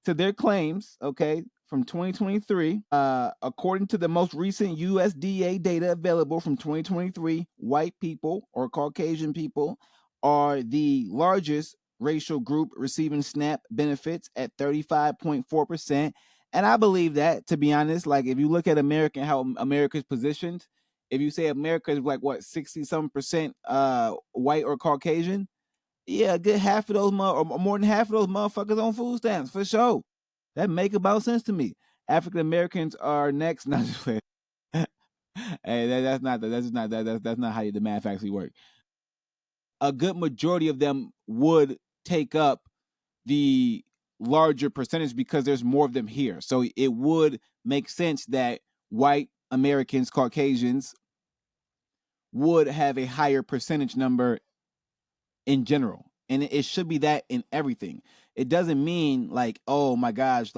to their claims, okay, from 2023, according to the most recent USDA data available from 2023, white people or Caucasian people are the largest racial group receiving SNAP benefits at 35.4%. And I believe that, to be honest, like if you look at America and how America's positioned, if you say America is like what 60-some% white or Caucasian, yeah, a good half of those or more than half of those motherfuckers on food stamps for sure. That make about sense to me. African Americans are next. Not just hey, that's not that's not how the math actually works. A good majority of them would take up the larger percentage because there's more of them here. So it would make sense that white Americans, Caucasians, would have a higher percentage number in general. And it should be that in everything. It doesn't mean like, oh my gosh,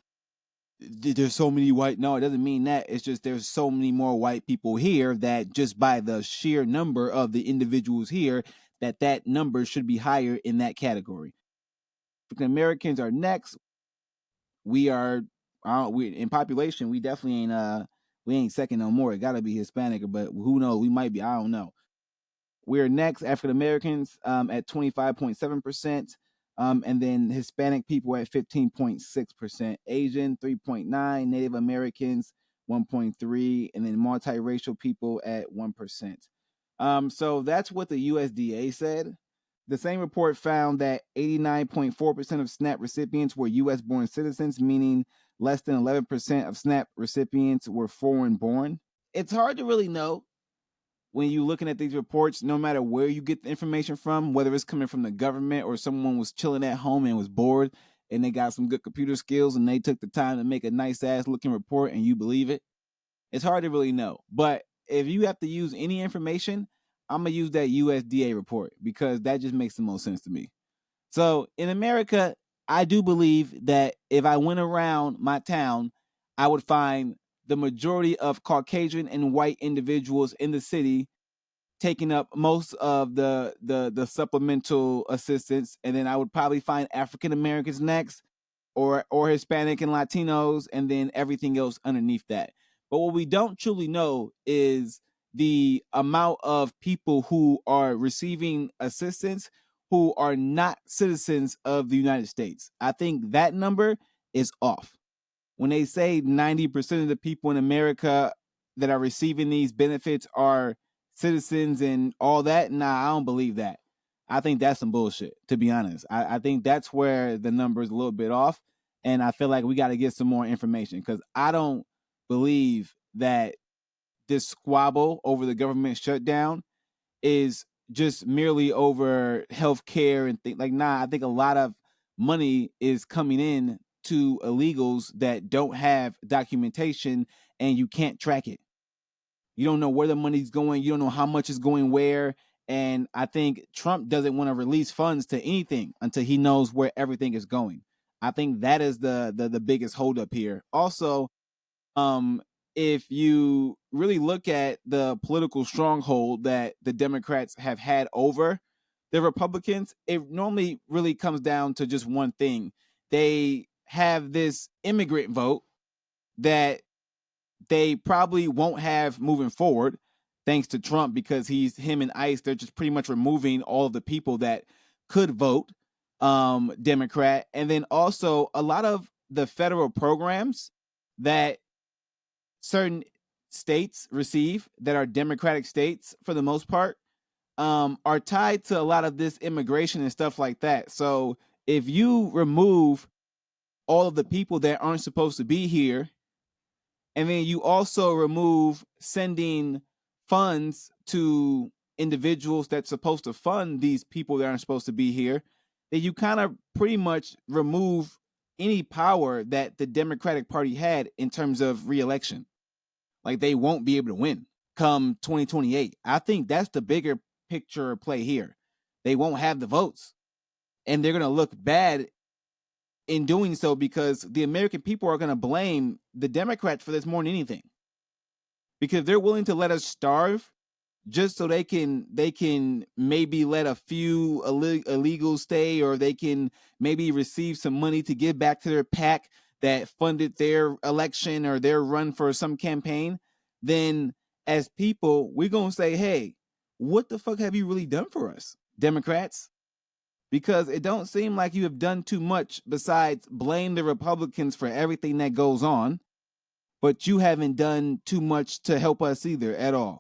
there's so many white. No, it doesn't mean that. It's just there's so many more white people here that just by the sheer number of the individuals here, that number should be higher in that category. African Americans are next. We are we in population, we definitely ain't we ain't second no more. It gotta be Hispanic, but who knows? We might be, I don't know. We're next, African Americans at 25.7%, and then Hispanic people at 15.6%, Asian 3.9%, Native Americans 1.3%, and then multiracial people at 1%. So that's what the USDA said. The same report found that 89.4% of SNAP recipients were U.S. born citizens, meaning less than 11% of SNAP recipients were foreign born. It's hard to really know when you're looking at these reports, no matter where you get the information from, whether it's coming from the government or someone was chilling at home and was bored and they got some good computer skills and they took the time to make a nice ass looking report and you believe it, it's hard to really know. But if you have to use any information, I'm going to use that USDA report because that just makes the most sense to me. So in America, I do believe that if I went around my town, I would find the majority of Caucasian and white individuals in the city taking up most of the supplemental assistance, and then I would probably find African Americans next, or Hispanic and Latinos, and then everything else underneath that. But what we don't truly know is the amount of people who are receiving assistance who are not citizens of the United States. I think that number is off. When they say 90% of the people in America that are receiving these benefits are citizens and all that, nah, I don't believe that. I think that's some bullshit, to be honest. I think that's where the number is a little bit off. And I feel like we got to get some more information because I don't believe that this squabble over the government shutdown is just merely over healthcare and things like, nah, I think a lot of money is coming in to illegals that don't have documentation and you can't track it. You don't know where the money's going. You don't know how much is going where. And I think Trump doesn't want to release funds to anything until he knows where everything is going. I think that is the biggest holdup here. Also, if you really look at the political stronghold that the Democrats have had over the Republicans, it normally really comes down to just one thing. They have this immigrant vote that they probably won't have moving forward thanks to Trump because him and ICE, they're just pretty much removing all of the people that could vote Democrat. And then also a lot of the federal programs that certain states receive that are Democratic states for the most part are tied to a lot of this immigration and stuff like that. So if you remove all of the people that aren't supposed to be here, and then you also remove sending funds to individuals that's supposed to fund these people that aren't supposed to be here, then you kind of pretty much remove any power that the Democratic Party had in terms of reelection. Like they won't be able to win come 2028. I think that's the bigger picture play here. They won't have the votes and they're going to look bad in doing so because the American people are going to blame the Democrats for this more than anything. Because they're willing to let us starve just so they can maybe let a few illegals stay, or they can maybe receive some money to give back to their PAC that funded their election or their run for some campaign, then as people, we're going to say, hey, what the fuck have you really done for us, Democrats? Because it don't seem like you have done too much besides blame the Republicans for everything that goes on, but you haven't done too much to help us either at all.